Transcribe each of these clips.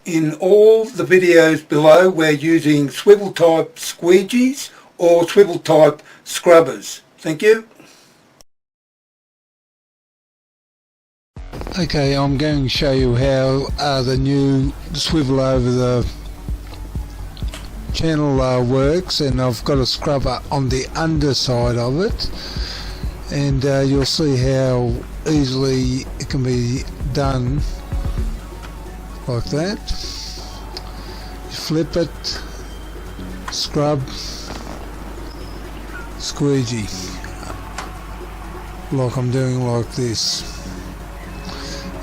In all the videos below, we're using swivel type squeegees or swivel type scrubbers. Thank you. Okay, I'm going to show you how the new swivel over the channel works, and I've got a scrubber on the underside of it, and you'll see how easily it can be done like that. You flip it, scrub, squeegee, like I'm doing like this.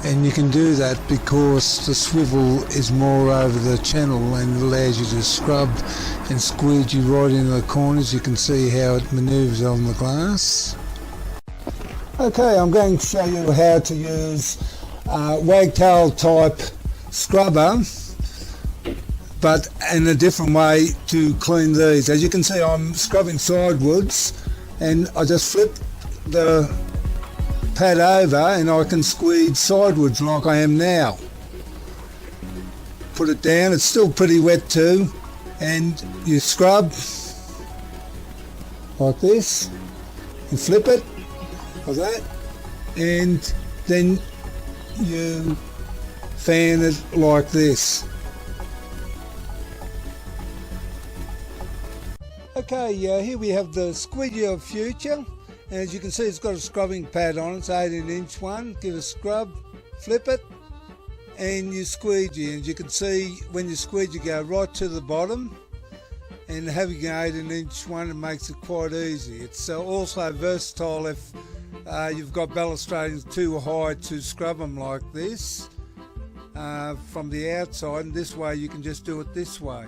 And you can do that because the swivel is more over the channel and allows you to scrub and squeegee right into the corners. You can see how it manoeuvres on the glass. Okay, I'm going to show you how to use Wagtail type scrubber, but in a different way to clean these. As you can see, I'm scrubbing sidewards, and I just flip the pad over and I can squeeze sidewards like I am now. Put it down, it's still pretty wet too, and you scrub like this, you flip it like that, and then you fan it like this. Okay, here we have the squeegee of future. And as you can see, it's got a scrubbing pad on it. It's 18-inch one. Give it a scrub, flip it, and you squeegee. And you can see when you squeegee, go right to the bottom. And having an 18-inch one, it makes it quite easy. It's also versatile if you've got balustrading too high to scrub them like this from the outside. And this way, you can just do it this way.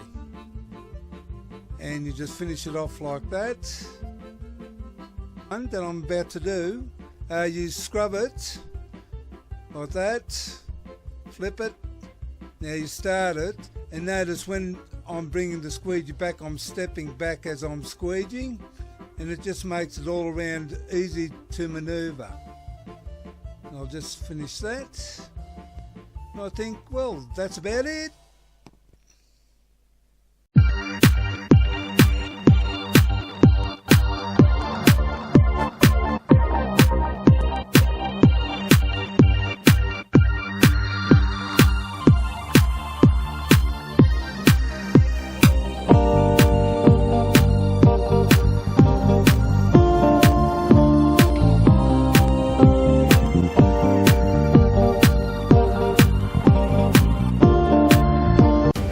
And you just finish it off like that. That I'm about to do, you scrub it like that, flip it, now you start it, and notice when I'm bringing the squeegee back, I'm stepping back as I'm squeegeeing, and it just makes it all around easy to manoeuvre. I'll just finish that, and I think, well, that's about it.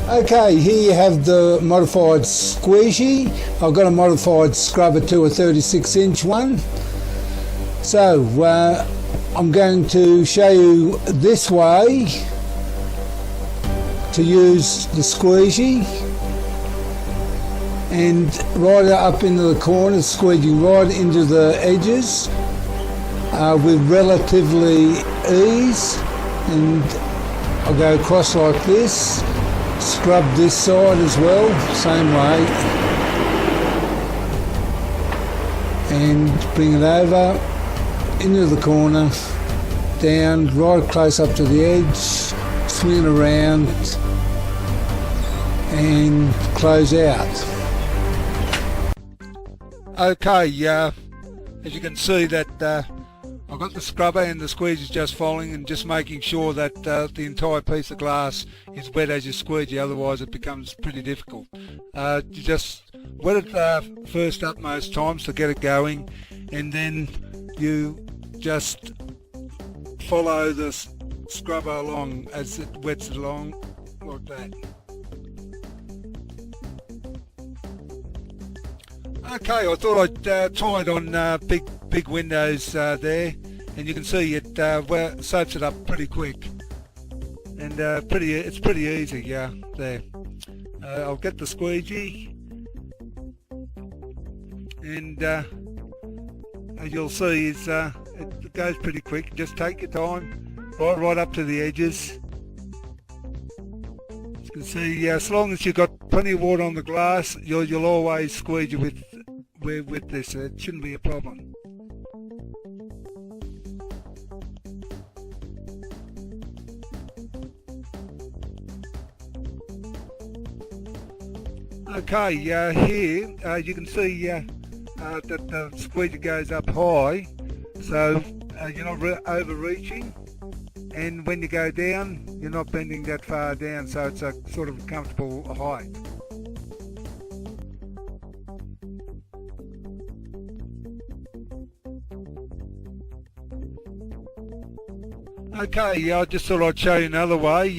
Okay, here you have the modified squeegee. I've got a modified scrubber to a 36-inch one. So I'm going to show you this way to use the squeegee, and right up into the corners, squeegee right into the edges with relatively ease, and I'll go across like this. Scrub this side as well, same way, and bring it over into the corner, down, right close up to the edge, swing it around and close out. Okay, as you can see that I've got the scrubber and the squeegee is just following and just making sure that the entire piece of glass is wet as you squeegee, otherwise it becomes pretty difficult. You just wet it first up most times to get it going, and then you just follow the scrubber along as it wets it along like that. Okay, I thought I'd try it on big windows there, and you can see it soaks it up pretty quick, and it's pretty easy. There. I'll get the squeegee, and as you'll see, it goes pretty quick. Just take your time, right up to the edges. As you can see, as long as you've got plenty of water on the glass, you'll always squeegee with this. It shouldn't be a problem. Okay, here you can see that the squeegee goes up high, so you're not overreaching, and when you go down you're not bending that far down, so it's a sort of comfortable height. Okay, I just thought I'd show you another way.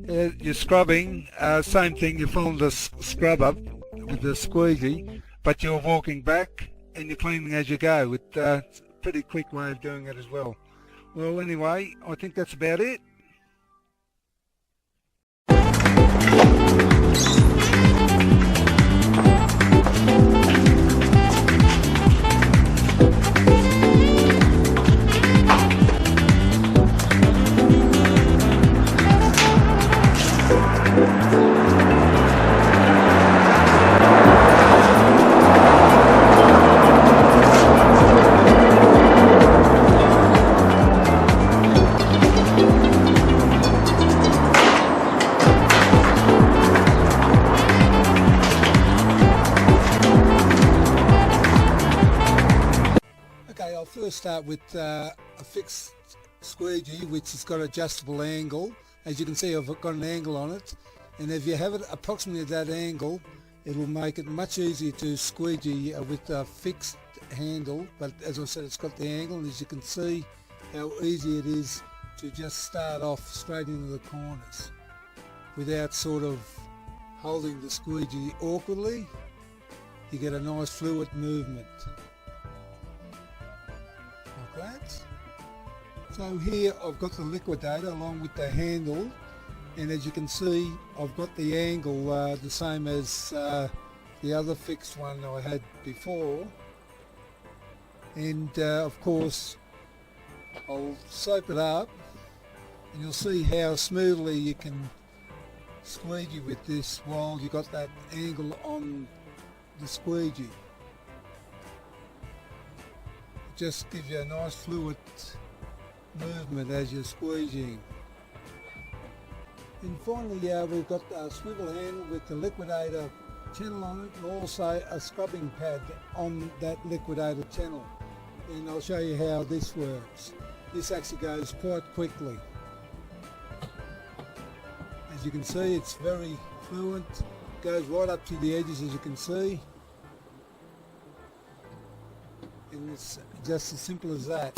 You're scrubbing, same thing, you follow the scrubber with the squeegee, but you're walking back and you're cleaning as you go. It's a pretty quick way of doing it as well. Well, anyway, I think that's about it. Okay, I'll first start with a fixed squeegee which has got adjustable angle. As you can see, I've got an angle on it, and if you have it approximately at that angle, it will make it much easier to squeegee with a fixed handle. But as I said, it's got the angle, and as you can see how easy it is to just start off straight into the corners without sort of holding the squeegee awkwardly. You get a nice fluid movement like that. So here I've got the liquidator along with the handle, and as you can see I've got the angle the same as the other fixed one I had before, and of course I'll soap it up and you'll see how smoothly you can squeegee with this while you got that angle on the squeegee. It just gives you a nice fluid movement as you're squeegeeing. And finally we've got a swivel handle with the liquidator channel on it, and also a scrubbing pad on that liquidator channel, and I'll show you how this works. This actually goes quite quickly. As you can see, it's very fluent, goes right up to the edges as you can see, and it's just as simple as that.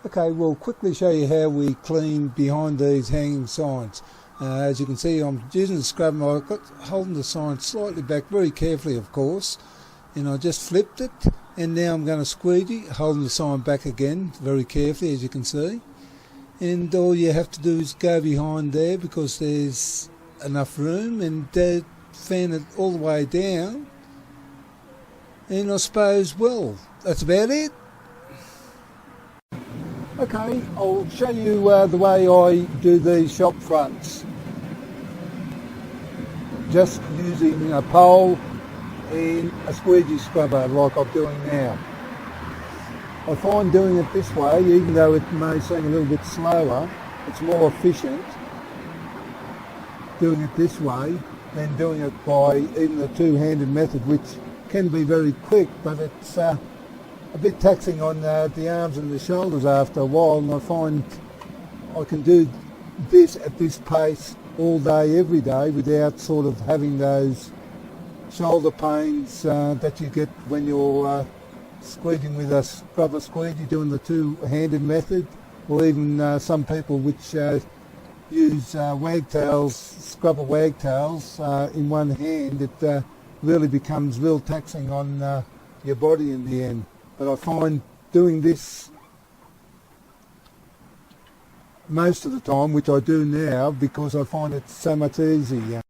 Okay, we'll quickly show you how we clean behind these hanging signs. As you can see, I'm using the scrub, I've got holding the sign slightly back, very carefully of course, and I just flipped it, and now I'm going to squeegee, holding the sign back again, very carefully as you can see. And all you have to do is go behind there because there's enough room, and fan it all the way down, and I suppose, well, that's about it. Okay, I'll show you the way I do these shop fronts. Just using a pole and a squeegee scrubber like I'm doing now. I find doing it this way, even though it may seem a little bit slower, it's more efficient doing it this way than doing it by even the two-handed method, which can be very quick, but it's a bit taxing on the arms and the shoulders after a while, and I find I can do this at this pace all day, every day, without sort of having those shoulder pains that you get when you're squeeging with a scrubber squeegee, doing the two-handed method, or even some people which use wagtails, scrubber wagtails in one hand. It really becomes real taxing on your body in the end. But I find doing this most of the time, which I do now, because I find it so much easier.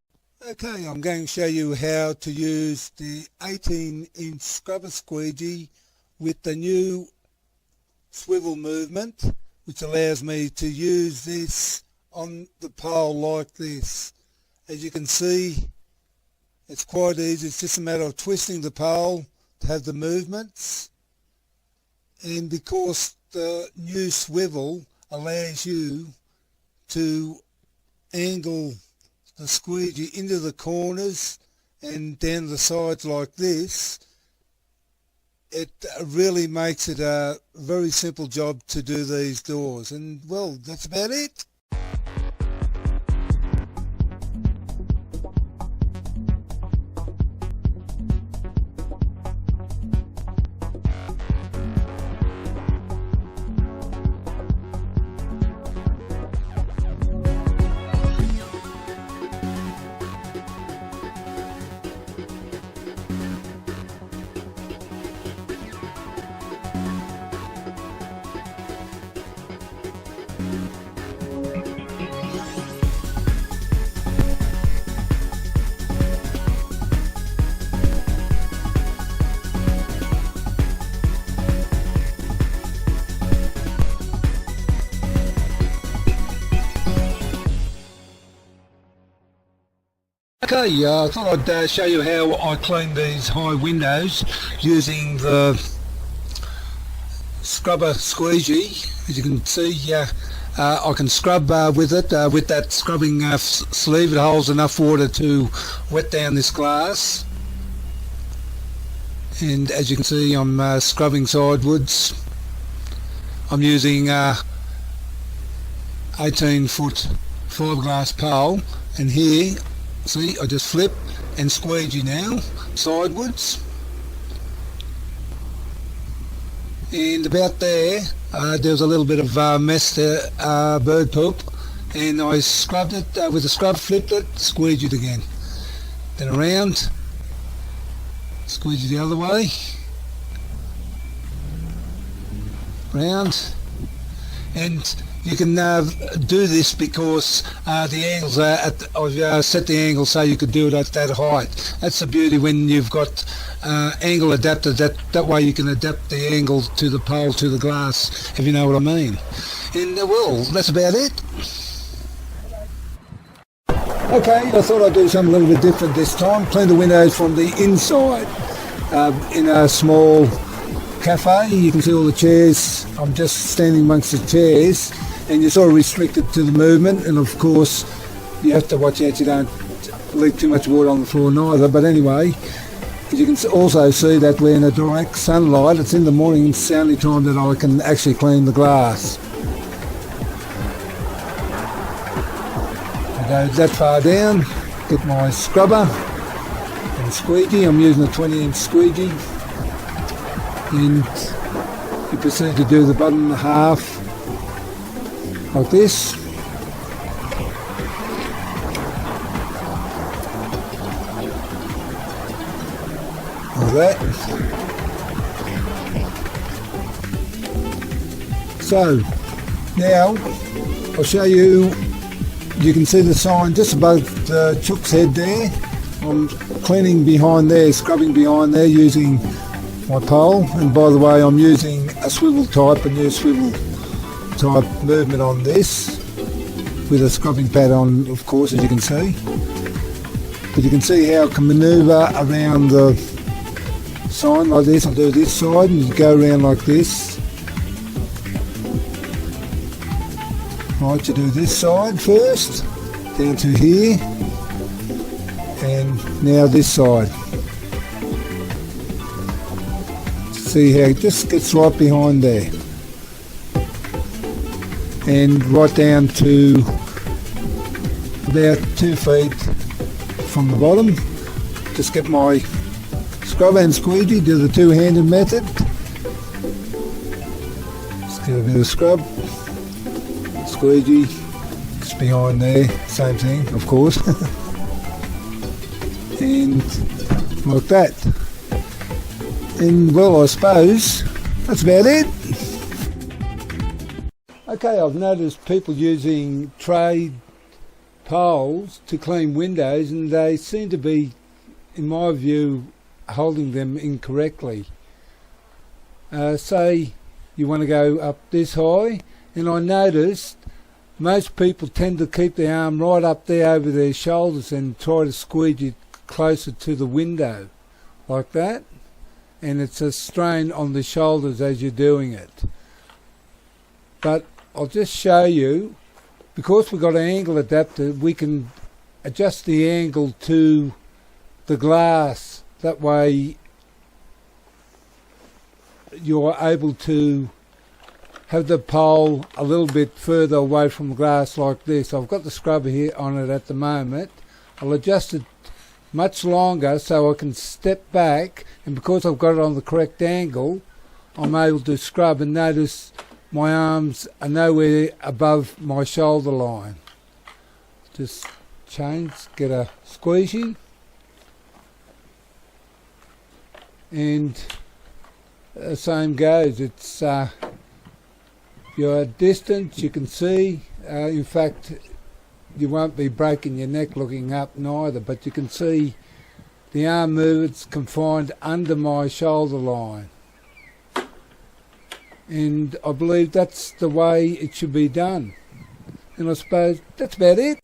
Okay, I'm going to show you how to use the 18-inch scrubber squeegee with the new swivel movement, which allows me to use this on the pole like this. As you can see, it's quite easy. It's just a matter of twisting the pole to have the movements. And because the new swivel allows you to angle the squeegee into the corners and down the sides like this, it really makes it a very simple job to do these doors. And well, that's about it. Okay, I thought I'd show you how I clean these high windows using the scrubber squeegee. As you can see, I can scrub with it, with that scrubbing sleeve. It holds enough water to wet down this glass. And as you can see, I'm scrubbing sidewards. I'm using 18-foot fiberglass pole, and here, see, I just flip and squeegee now, sidewards. And about there, there's a little bit of mess there, bird poop, and I scrubbed it with a scrub, flipped it, squeegeed again. Then around, squeegee the other way, round, and you can do this because the angles are I've set the angle so you could do it at that height. That's the beauty when you've got angle adapters. That way you can adapt the angle to the pole, to the glass, if you know what I mean. And well, that's about it. Okay, I thought I'd do something a little bit different this time. Clean the windows from the inside. In a small cafe, you can see all the chairs. I'm just standing amongst the chairs, and you're sort of restricted to the movement, and of course you have to watch out you don't leak too much water on the floor neither. But anyway, you can also see that we're in a direct sunlight. It's in the morning, it's the only time that I can actually clean the glass. I go that far down, get my scrubber and squeegee. I'm using a 20-inch squeegee, and you proceed to do the bottom half like this. Like that. So now I'll show you. You can see the sign just above the chook's head there. I'm cleaning behind there, scrubbing behind there using my pole. And by the way, I'm using a swivel type, a new swivel type movement on this, with a scrubbing pad on, of course, as you can see. But you can see how I can manoeuvre around the sign like this. I'll do this side and you go around like this. Right, you do this side first, down to here, and now this side. See how it just gets right behind there. And right down to about 2 feet from the bottom just get my scrubber and squeegee, do the two-handed method. Just give a bit of scrub, squeegee, just behind there, same thing of course. And like that. And well, I suppose that's about it. Okay, I've noticed people using trade poles to clean windows, and they seem to be, in my view, holding them incorrectly. Say you want to go up this high, and I noticed most people tend to keep their arm right up there over their shoulders and try to squeeze it closer to the window, like that, and it's a strain on the shoulders as you're doing it. But I'll just show you, because we've got an angle adapter, we can adjust the angle to the glass. That way you're able to have the pole a little bit further away from the glass like this. I've got the scrubber here on it at the moment. I'll adjust it much longer so I can step back, and because I've got it on the correct angle, I'm able to scrub, and notice my arms are nowhere above my shoulder line. Just change, get a squeegee, and the same goes. It's your distance, you can see, in fact you won't be breaking your neck looking up neither, but you can see the arm movement's confined under my shoulder line. And I believe that's the way it should be done. And I suppose that's about it.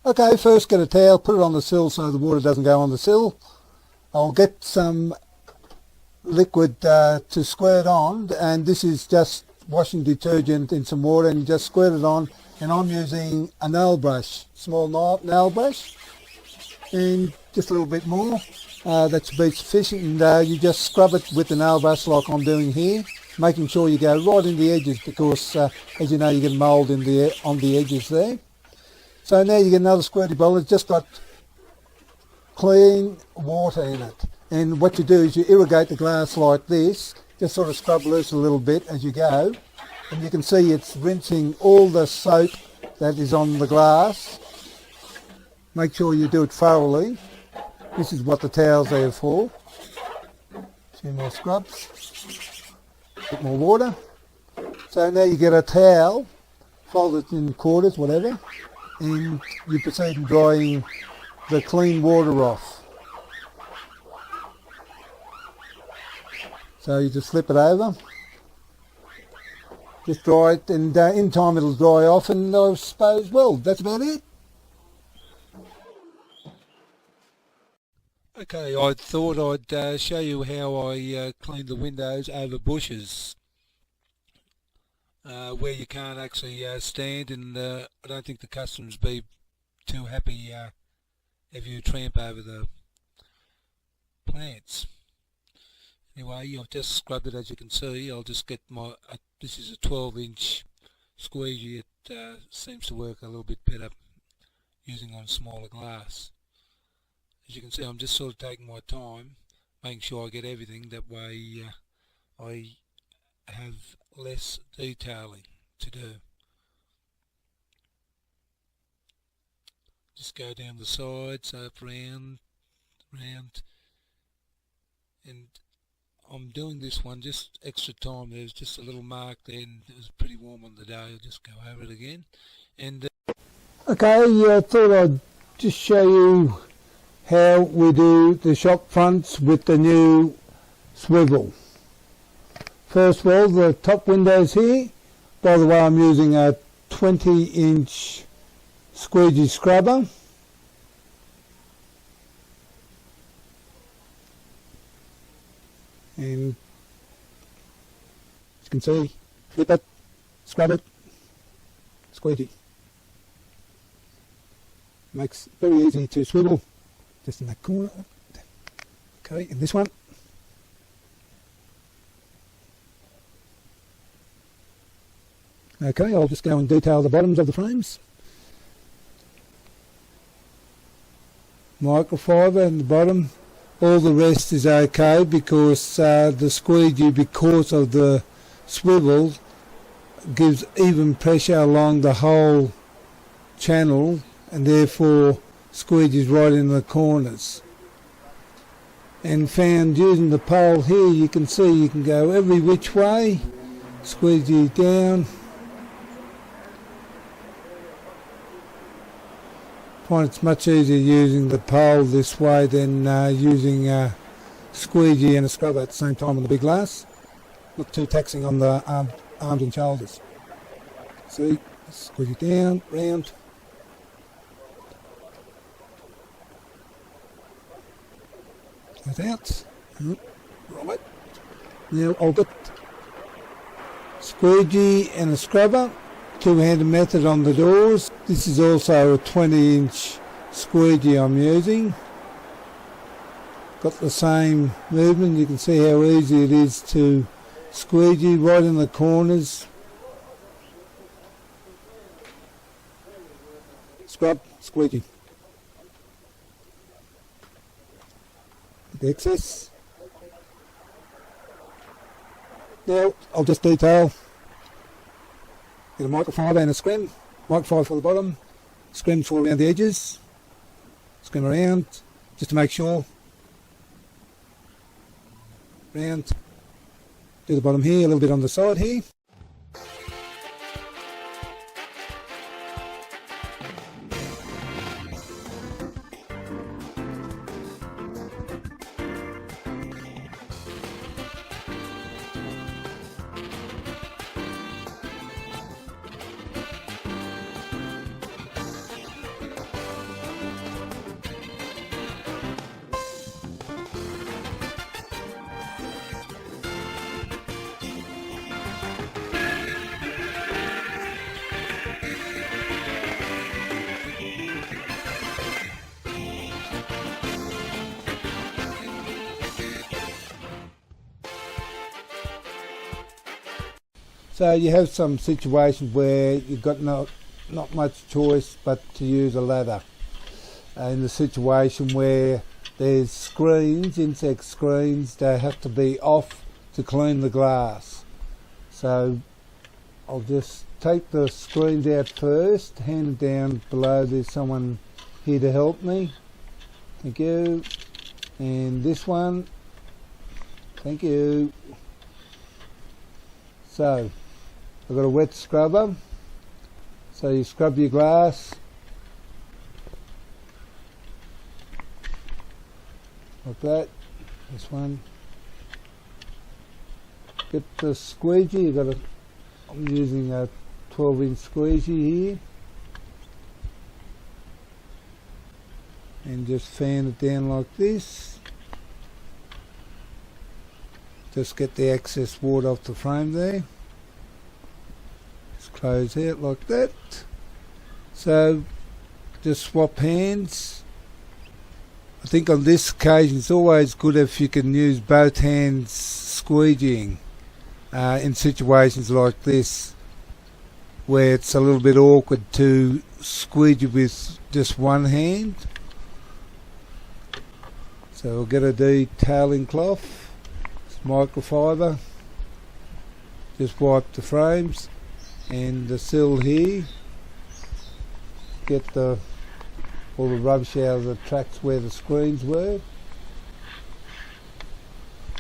Okay, first get a towel, put it on the sill so the water doesn't go on the sill. I'll get some liquid to squirt on, and this is just washing detergent in some water, and you just squirt it on. And I'm using a nail brush, small nail brush, and just a little bit more. That should be sufficient, and you just scrub it with the nail brush like I'm doing here, making sure you go right in the edges, because as you know, you get mould on the edges there. So now you get another squirty bowl. It's just got clean water in it. And what you do is you irrigate the glass like this, just sort of scrub loose a little bit as you go. And you can see it's rinsing all the soap that is on the glass. Make sure you do it thoroughly. This is what the towel's there for. A few more scrubs. A bit more water. So now you get a towel, fold it in quarters, whatever, and you proceed in drying the clean water off. So you just flip it over, just dry it, and in time it'll dry off, and I suppose, well, that's about it. Okay, I thought I'd show you how I clean the windows over bushes. Where you can't actually stand, and I don't think the customers be too happy if you tramp over the plants. Anyway, I've just scrubbed it, as you can see. I'll just get my, this is a 12-inch squeegee. It seems to work a little bit better using on smaller glass. As you can see, I'm just sort of taking my time, making sure I get everything. That way I have less detailing to do. Just go down the sides, up, round, and I'm doing this one just extra time. There's just a little mark there, and it was pretty warm on the day. I'll just go over it again. And okay, I thought I'd just show you how we do the shop fronts with the new swivel. First of all, the top windows here. By the way, I'm using a 20-inch squeegee scrubber. And as you can see, flip it, scrub it, squeegee. Makes it very easy to swivel, just in that corner. Okay, and this one. Okay, I'll just go and detail the bottoms of the frames. Microfiber in the bottom. All the rest is okay because the squeegee, because of the swivel, gives even pressure along the whole channel, and therefore squeegees right in the corners. And found using the pole here, you can see you can go every which way, squeegee down. Find it's much easier using the pole this way than using a squeegee and a scrubber at the same time on the big glass. Not too taxing on the arms and shoulders. See, squeegee down, round. Goes out. Right. Now I'll get squeegee and a scrubber. Two-handed method on the doors. This is also a 20-inch squeegee I'm using. Got the same movement. You can see how easy it is to squeegee right in the corners. Scrub, squeegee. The excess. Now I'll just detail. Get a microfiber and a scrim. Microfiber for the bottom, scrim for around the edges. Scrim around, just to make sure. Round. Do the bottom here, a little bit on the side here. So you have some situations where you've got not much choice but to use a ladder. In the situation where there's screens, insect screens, they have to be off to clean the glass. So I'll just take the screens out first, hand them down below. There's someone here to help me. Thank you. And this one. Thank you. So I've got a wet scrubber, so you scrub your glass like that. This one. Get the squeegee. I'm using a 12-inch squeegee here, and just fan it down like this. Just get the excess water off the frame there. Close out like that. So just swap hands. I think on this occasion it's always good if you can use both hands squeegeeing in situations like this where it's a little bit awkward to squeegee with just one hand. So we'll get a detailing cloth, microfiber, just wipe the frames and the sill here, get all the rubbish out of the tracks where the screens were,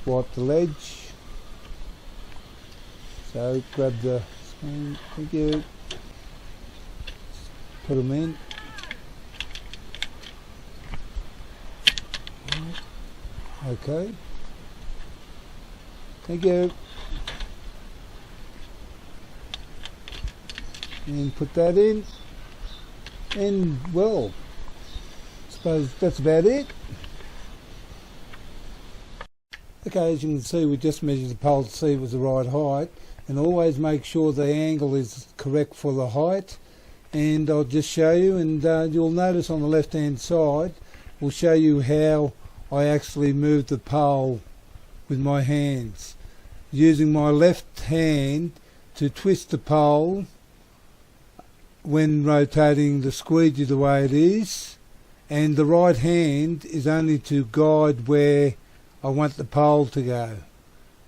wipe the ledge. So grab the screen, thank you, put them in. Okay, thank you. and put that in, and well, I suppose that's about it. Okay, as you can see, we just measured the pole to see it was the right height, and always make sure the angle is correct for the height. And I'll just show you, and you'll notice on the left hand side we'll show you how I actually move the pole with my hands, using my left hand to twist the pole when rotating the squeegee the way it is, and the right hand is only to guide where I want the pole to go,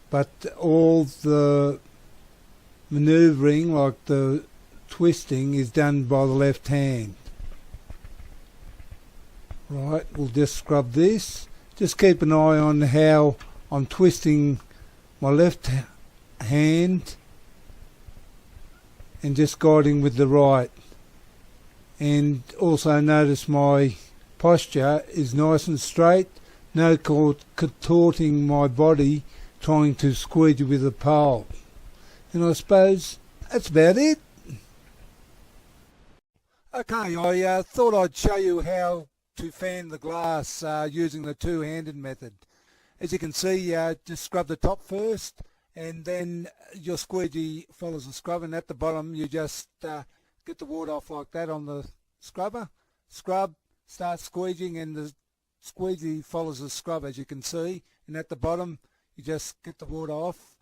but all the manoeuvring, like the twisting, is done by the left hand. Right, we'll just scrub this. Just keep an eye on how I'm twisting my left hand and just guiding with the right. And also notice my posture is nice and straight, no contorting my body trying to squeegee with a pole. And I suppose that's about it. Okay, I thought I'd show you how to fan the glass using the two-handed method. As you can see, just scrub the top first, and then your squeegee follows the scrub, and at the bottom you just get the water off like that on the scrubber, scrub, start squeegeeing, and the squeegee follows the scrub, as you can see. And at the bottom you just get the water off,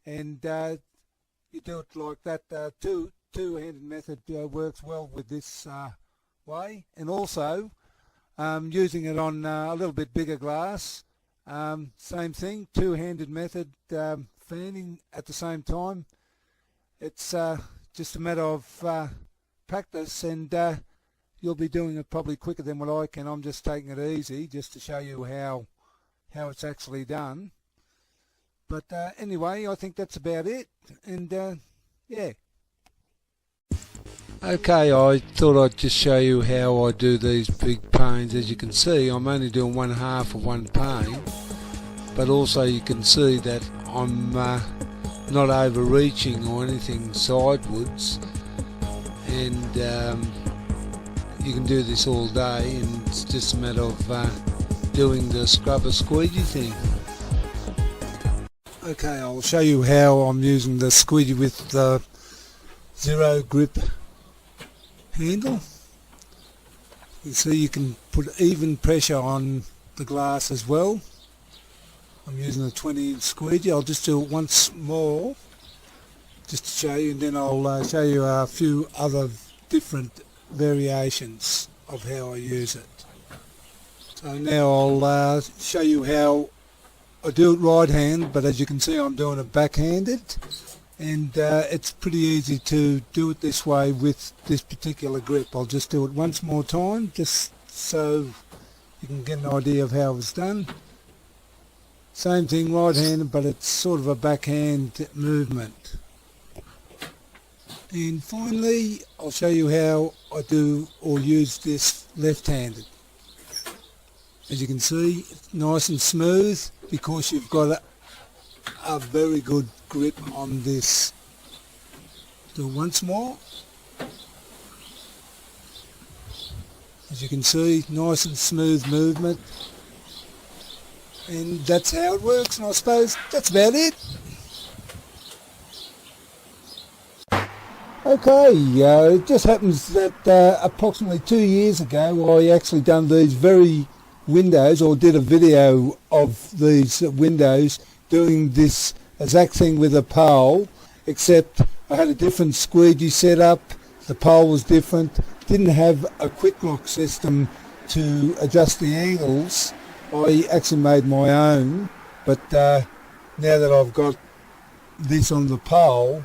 and you do it like that. Two-handed method works well with this way. And also using it on a little bit bigger glass, same thing, two-handed method, fanning at the same time. It's just a matter of practice, and you'll be doing it probably quicker than what I can. I'm just taking it easy just to show you how it's actually done. But anyway, I think that's about it, and yeah. Okay, I thought I'd just show you how I do these big panes. As you can see, I'm only doing 1/2 of one pane, but also you can see that I'm not overreaching or anything sidewards, and you can do this all day, and it's just a matter of doing the scrubber squeegee thing. Okay, I'll show you how I'm using the squeegee with the zero grip handle. You see, you can put even pressure on the glass as well. I'm using a 20-inch squeegee. I'll just do it once more just to show you, and then I'll show you a few other different variations of how I use it. So now I'll show you how I do it right hand, but as you can see I'm doing it backhanded, and it's pretty easy to do it this way with this particular grip. I'll just do it once more time just so you can get an idea of how it was done. Same thing, right handed, but it's sort of a backhand movement. And finally I'll show you how I do or use this left-handed. As you can see, it's nice and smooth because you've got a very good grip on this. Do it once more. As you can see, nice and smooth movement. And that's how it works, and I suppose that's about it. Okay, it just happens that approximately 2 years ago I actually done these very windows, or did a video of these windows doing this exact thing with a pole, except I had a different squeegee set up, the pole was different, didn't have a quick lock system to adjust the angles. I actually made my own, but now that I've got this on the pole,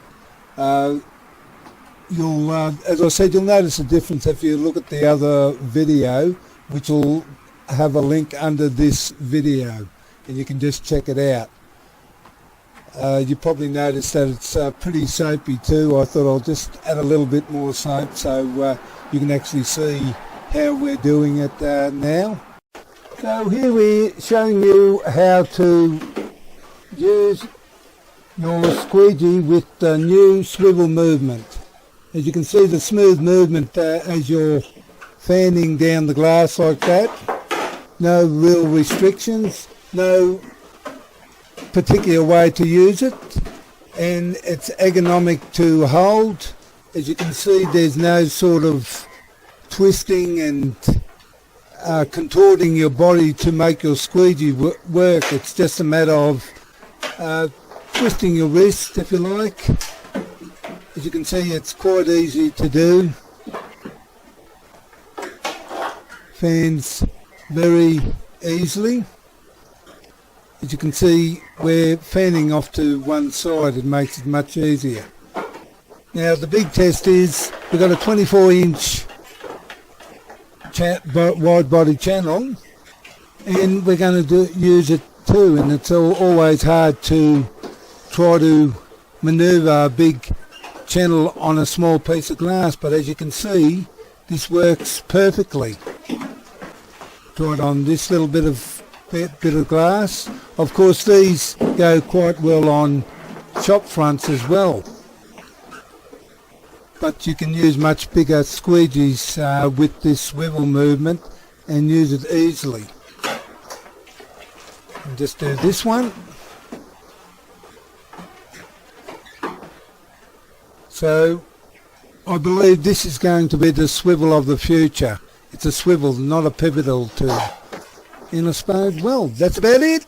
you'll, as I said, you'll notice a difference if you look at the other video, which will have a link under this video, and you can just check it out. You probably noticed that it's pretty soapy too. I thought I'll just add a little bit more soap so you can actually see how we're doing it now. So here we're showing you how to use your squeegee with the new swivel movement. As you can see, the smooth movement as you're fanning down the glass like that. No real restrictions, no particular way to use it, and it's ergonomic to hold. As you can see, there's no sort of twisting and contorting your body to make your squeegee work. It's just a matter of twisting your wrist, if you like. As you can see, it's quite easy to do. Fans very easily. As you can see, we're fanning off to one side. It makes it much easier. Now the big test is we've got a 24-inch wide body channel, and we're going to use it too, and it's always hard to try to manoeuvre a big channel on a small piece of glass, but as you can see, this works perfectly. Try it on this little bit of glass. Of course, these go quite well on shop fronts as well, but you can use much bigger squeegees with this swivel movement and use it easily. And just do this one. So I believe this is going to be the swivel of the future. It's a swivel, not a pivotal tool. And I suppose, well, that's about it.